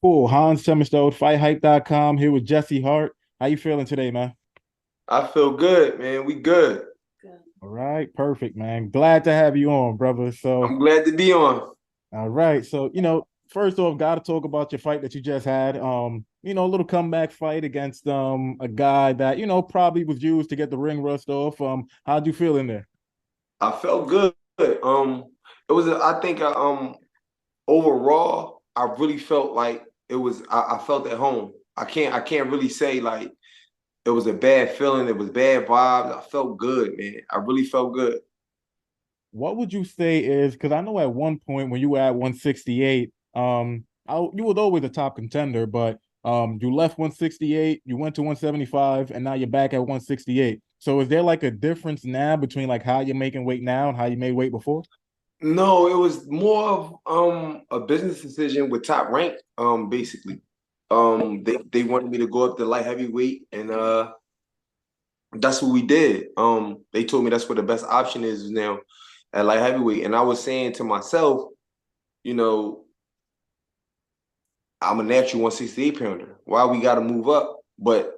Cool. Hans Themistode, FightHype.com, here with Jesse Hart. How you feeling today, man? I feel good, man. We good. All right, perfect, man. Glad to have you on, brother. So, I'm glad to be on. all right. So, first off, gotta talk about your fight that you just had. A little comeback fight against a guy that, probably was used to get the ring rust off. How'd you feel in there? I felt good. It was. I think. Overall, I really felt like it was. I felt at home. I can't really say like it was a bad feeling. It was bad vibes. I felt good, man. I really felt good. What would you say is because I know at one point when you were at 168, you was always a top contender, but you left 168, you went to 175, and now you're back at 168. So is there like a difference now between like how you're making weight now and how you made weight before? No, it was more of a business decision with Top Rank. Basically, they wanted me to go up to light heavyweight, and that's what we did. They told me that's what the best option is now at light heavyweight. And I was saying to myself, you know, I'm a natural 168 pounder. Why we got to move up? But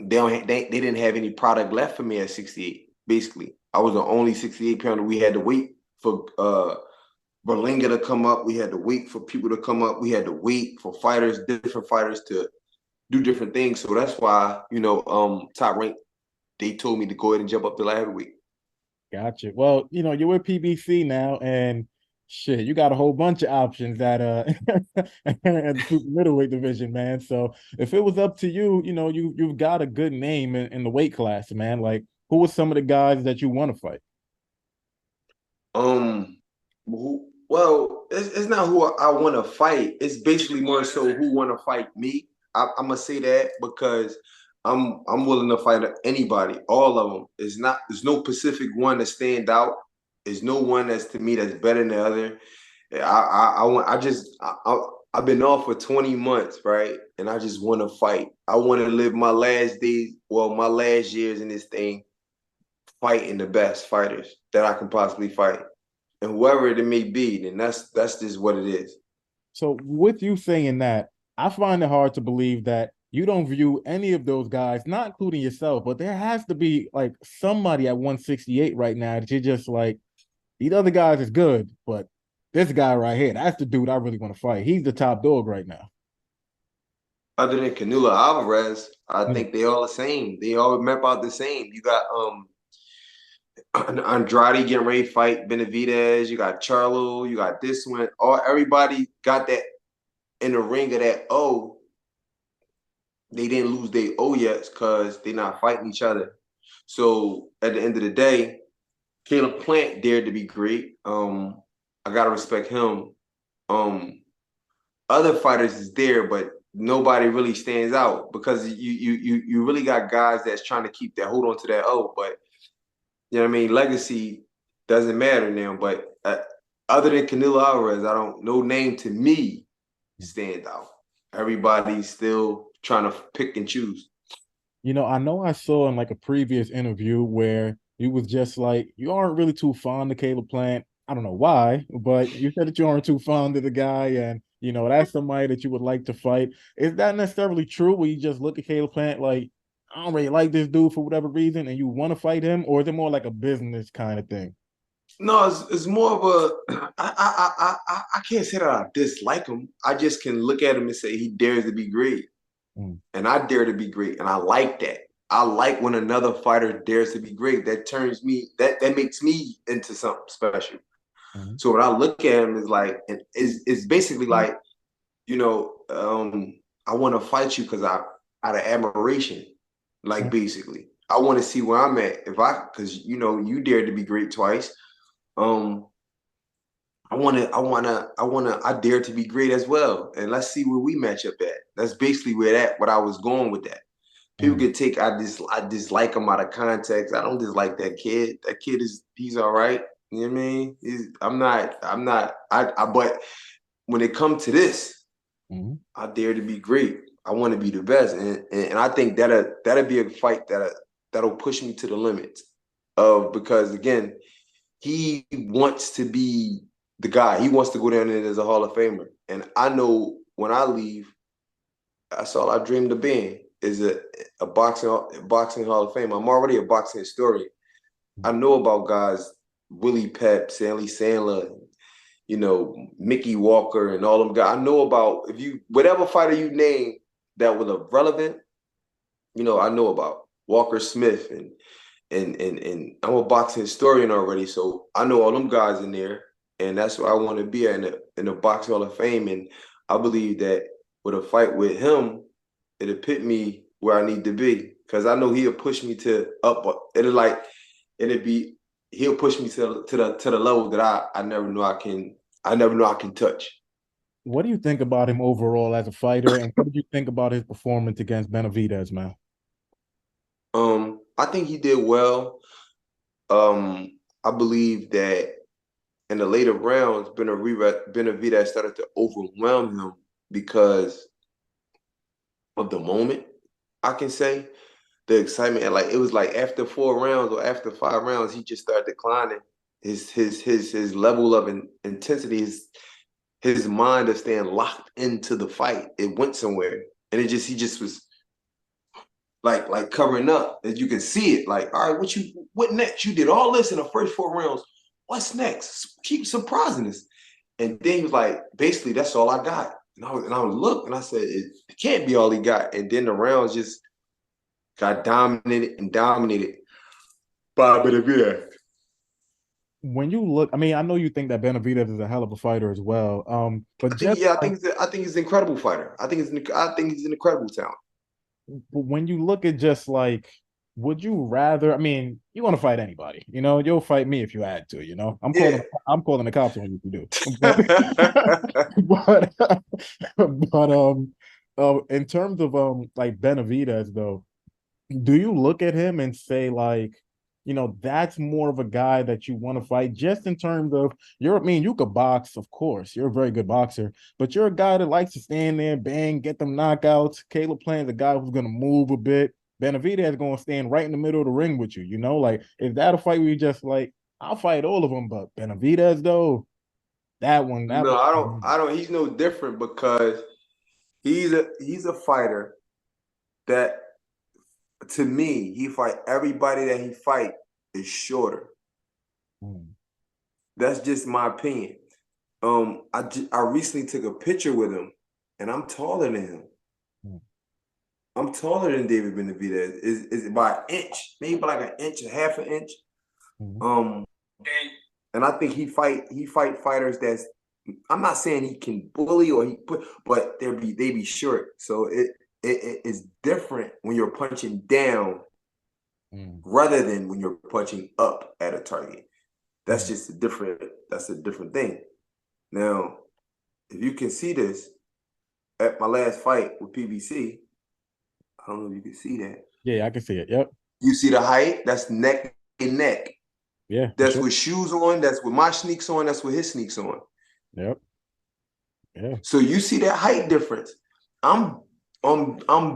they didn't have any product left for me at 68. Basically, I was the only 68 pounder. We had to wait for Berlinga to come up. We had to wait for people to come up. We had to wait for fighters, different fighters, to do different things. So that's why Top Rank, they told me to go ahead and jump up to light heavyweight. Gotcha. Well, you're with PBC now, and shit, you got a whole bunch of options at at the super middleweight division, man. So if it was up to you, you've got a good name in the weight class, man. Like, who are some of the guys that you want to fight? Um, well, it's not who I want to fight. It's basically more so who want to fight me. I'm gonna say that because I'm willing to fight anybody, all of them. It's not. There's no specific one that stand out. There's no one that's to me that's better than the other. I want. I've been off for 20 months, right? And I just want to fight. I want to live my last days, well, my last years in this thing, fighting the best fighters that I can possibly fight, and whoever it may be, then that's just what it is. So with you saying that, I find it hard to believe that you don't view any of those guys, not including yourself, but there has to be like somebody at 168 right now that you're just like, these other guys is good, but this guy right here, that's the dude I really want to fight. He's the top dog right now. Other than Canelo Alvarez, I Mm. think they all the same. They all map out the same. You got Andrade getting ready to fight Benavidez. You got Charlo. You got this one. All everybody got that in the ring of that. Oh, they didn't lose their O yet because they're not fighting each other. So at the end of the day, Caleb Plant dared to be great. I gotta respect him. Um, Other fighters is there, but nobody really stands out because you really got guys that's trying to keep that hold on to that O. But you know what I mean, legacy doesn't matter now. But other than Canelo Alvarez, I don't no name to me stand out. Everybody's still trying to pick and choose. I know I saw in like a previous interview where you was just like, you aren't really too fond of Caleb Plant. I don't know why, but you said that you aren't too fond of the guy, and that's somebody that you would like to fight. Is that necessarily true? Where you just look at Caleb Plant like, I don't really like this dude for whatever reason, and you want to fight him, or is it more like a business kind of thing? No, it's more of a I can't say that I dislike him. I just can look at him and say he dares to be great. Mm. And I dare to be great. And I like that. I like when another fighter dares to be great. That turns me, that makes me into something special. Mhm. So when I look at him, it's like it's basically like, you know, I want to fight you because I out of admiration. Like basically. I want to see where I'm at. If I because you dared to be great twice. Um, I dare to be great as well. And let's see where we match up at. That's basically what I was going with that. People Mm. could take I dislike him out of context. I don't dislike that kid. That kid he's all right. You know what I mean? But when it comes to this, Mhm. I dare to be great. I want to be the best. And I think that'll be a fight that'll push me to the limits of because again, he wants to be the guy. He wants to go down there as a Hall of Famer. And I know when I leave, that's all I dreamed of being, is a boxing Hall of Fame. I'm already a boxing historian. I know about guys, Willie Pep, Stanley Sandler, you know, Mickey Walker and all them guys. I know about, whatever fighter you name that was relevant, you know, I know about Walker Smith and I'm a boxing historian already, so I know all them guys in there, and that's where I want to be at, in the Boxing Hall of Fame. And I believe that with a fight with him, it'll put me where I need to be, because I know he'll push me to up. He'll push me to the level that I never know I can touch. What do you think about him overall as a fighter, and what did you think about his performance against Benavidez, man? I think he did well. I believe that in the later rounds, Benavidez started to overwhelm him because of the moment. I can say the excitement, and like it was like after 4 rounds or after 5 rounds, he just started declining. His level of intensity, his mind of staying locked into the fight, it went somewhere, and he just was like covering up, and you can see it. Like, all right, what next? You did all this in the first 4 rounds. What's next? Keep surprising us. And then he was like, basically, that's all I got. And I would look and I said, it can't be all he got. And then the rounds just got dominated by Benavidez. When you look, I mean, I know you think that Benavidez is a hell of a fighter as well. But I think he's an incredible fighter. I think he's an incredible talent. when you look at just like, would you rather? I mean, you want to fight anybody, you know? You'll fight me if you had to, you know. I'm calling the cops on you if you do. But in terms of like Benavidez though, do you look at him and say like, you know, that's more of a guy that you want to fight, just in terms of I mean, you could box, of course, you're a very good boxer, but you're a guy that likes to stand there, bang, get them knockouts. Caleb Plant's a guy who's going to move a bit. Benavidez is going to stand right in the middle of the ring with you, you know, like, is that a fight where you just like, I'll fight all of them, but Benavidez though, No, I don't. He's no different, because he's a fighter that, to me, he fight everybody that he fight is shorter. That's just my opinion. I recently took a picture with him, and I'm taller than him. I'm taller than David Benavidez. Is by an inch, maybe by like an inch, a half an inch. And I think he fight fighters that's. I'm not saying he can bully but they be short. So it is different when you're punching down rather than when you're punching up at a target. That's just a different thing. Now, if you can see this, at my last fight with PBC, I don't know if you can see that. Yeah, I can see it. Yep. You see the height? That's neck and neck. Yeah. That's with shoes on. That's with my sneaks on. That's with his sneaks on. Yep. Yeah. So you see that height difference. I'm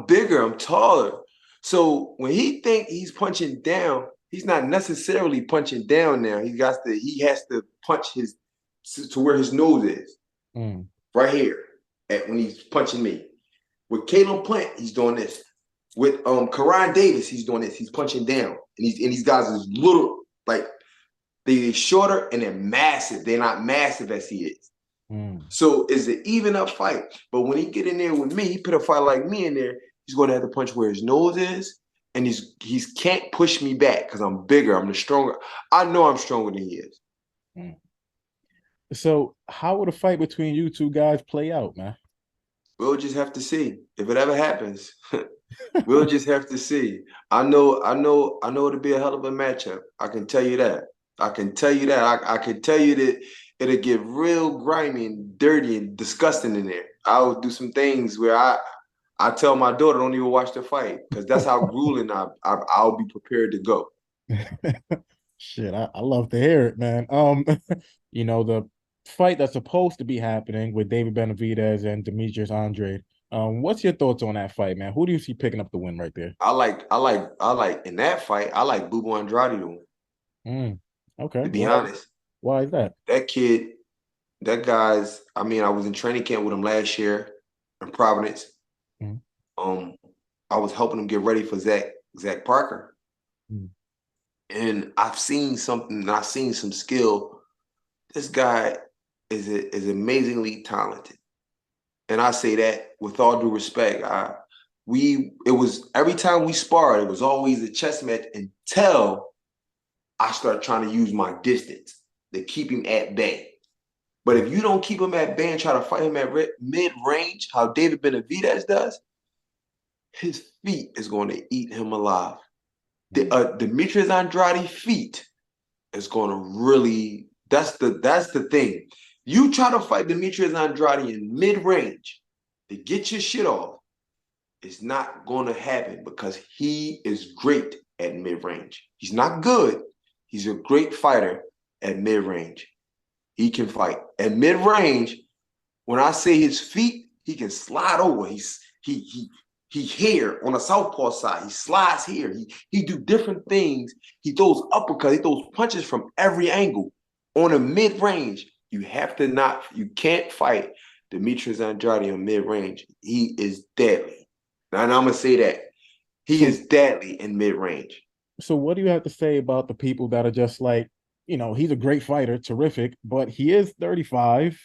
bigger. I'm taller. So when he think he's punching down, he's not necessarily punching down now. He has to punch to where his nose is. Right here when he's punching me. With Caleb Plant, he's doing this. With Karan Davis, he's doing this. He's punching down. And these guys is little, like, they're shorter and they're massive. They're not massive as he is. So it's an even up fight. But when he get in there with me, he put a fight like me in there, he's going to have to punch where his nose is, and he can't push me back because I'm bigger. I'm the stronger. I know I'm stronger than he is. So how would a fight between you two guys play out, man? We'll just have to see. If it ever happens, we'll just have to see. I know it'll be a hell of a matchup. I can tell you that. I can tell you that it'll get real grimy and dirty and disgusting in there. I'll do some things where I tell my daughter, don't even watch the fight, because that's how grueling I'll be prepared to go. Shit, I love to hear it, man. You know, the fight that's supposed to be happening with David Benavidez and Demetrius Andrade. What's your thoughts on that fight, man? Who do you see picking up the win right there? I like in that fight, I like Bubu Andrade to win. Okay. To be honest. Why is that? That kid, I was in training camp with him last year. in Providence. Mm-hmm. I was helping him get ready for Zach Parker. Mm-hmm. And I've seen something, and I've seen some skill. This guy is amazingly talented. And I say that with all due respect. It was every time we sparred, it was always a chess match until I started trying to use my distance to keep him at bay. But if you don't keep him at bay and try to fight him at mid-range, how David Benavidez does, his feet is going to eat him alive. Demetrius Andrade feet is going to really, that's the thing. You try to fight Demetrius Andrade in mid-range to get your shit off, it's not going to happen because he is great at mid-range. He's not good. He's a great fighter at mid-range. He can fight. At mid-range, when I say his feet, he can slide over. He here on the southpaw side. He slides here. He do different things. He throws uppercuts. He throws punches from every angle. On a mid-range, you can't fight Demetrius Andrade on mid-range. He is deadly. And I'm going to say that. He is deadly in mid-range. So what do you have to say about the people that are just like, he's a great fighter, terrific, but he is 35.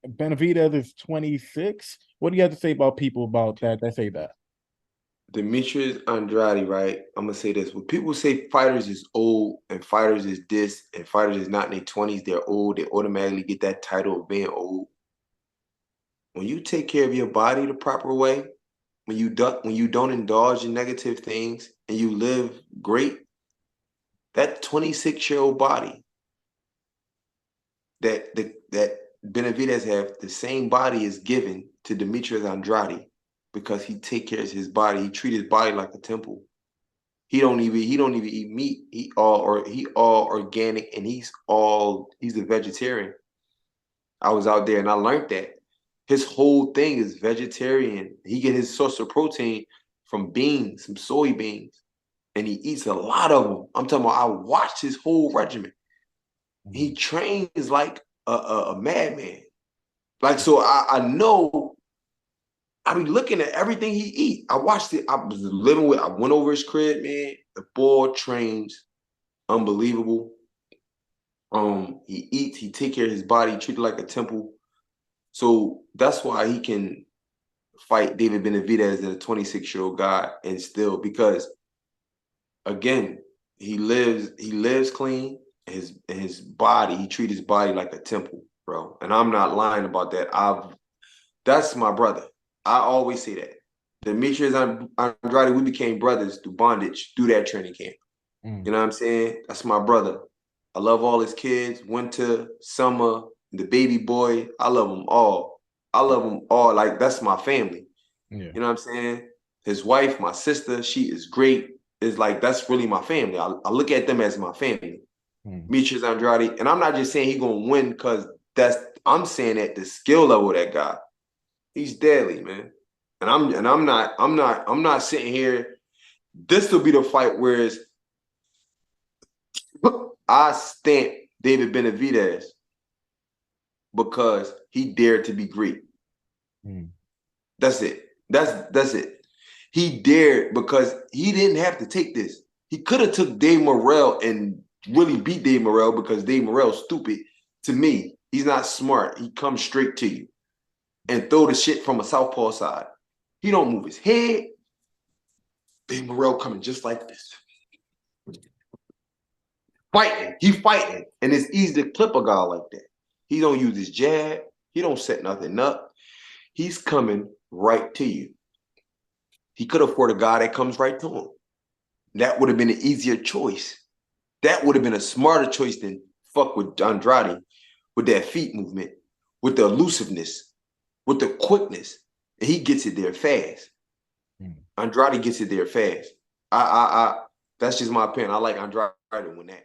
Benavidez is 26. What do you have to say about people about that say that? Demetrius Andrade, right? I'm going to say this. When people say fighters is old and fighters is this and fighters is not in their 20s, they're old, they automatically get that title of being old. When you take care of your body the proper way, when you don't indulge in negative things and you live great, that 26-year-old body that Benavidez have, the same body is given to Demetrius Andrade because he take care of his body. He treat his body like a temple. He don't even eat meat. He all organic, and he's a vegetarian. I was out there and I learned that. His whole thing is vegetarian. He get his source of protein from beans, some soybeans, and he eats a lot of them. I'm talking about I watched his whole regimen. He trains like a madman. Like, so I know, I be looking at everything he eat. I watched it. I went over his crib, man. The boy trains unbelievable. He eats, he take care of his body, treat it like a temple. So that's why he can fight David Benavidez as a 26-year-old guy and still, because again, he lives clean. His body, he treats his body like a temple, bro. And I'm not lying about that. That's my brother. I always say that. Demetrius Andrade, we became brothers through bondage, through that training camp. You know what I'm saying? That's my brother. I love all his kids, winter, summer, the baby boy. I love them all. Like, that's my family. Yeah. You know what I'm saying? His wife, my sister, she is great. It's like, that's really my family. I look at them as my family. Demetrius Andrade. And I'm not just saying he's going to win because I'm saying that the skill level of that guy, he's deadly, man. And I'm not sitting here. This will be the fight where I stamp David Benavidez because he dared to be great. That's it. That's it. He dared because he didn't have to take this. He could have took Dave Morrell and really beat Dave Morrell because Dave Morrell's stupid. To me, he's not smart. He comes straight to you and throw the shit from a southpaw side. He don't move his head. Dave Morrell coming just like this. Fighting. He fighting. And it's easy to clip a guy like that. He don't use his jab. He don't set nothing up. He's coming right to you. He could have fought a guy that comes right to him. That would have been an easier choice. That would have been a smarter choice than fuck with Andrade, with that feet movement, with the elusiveness, with the quickness. And he gets it there fast. Andrade gets it there fast. That's just my opinion. I like Andrade to win that.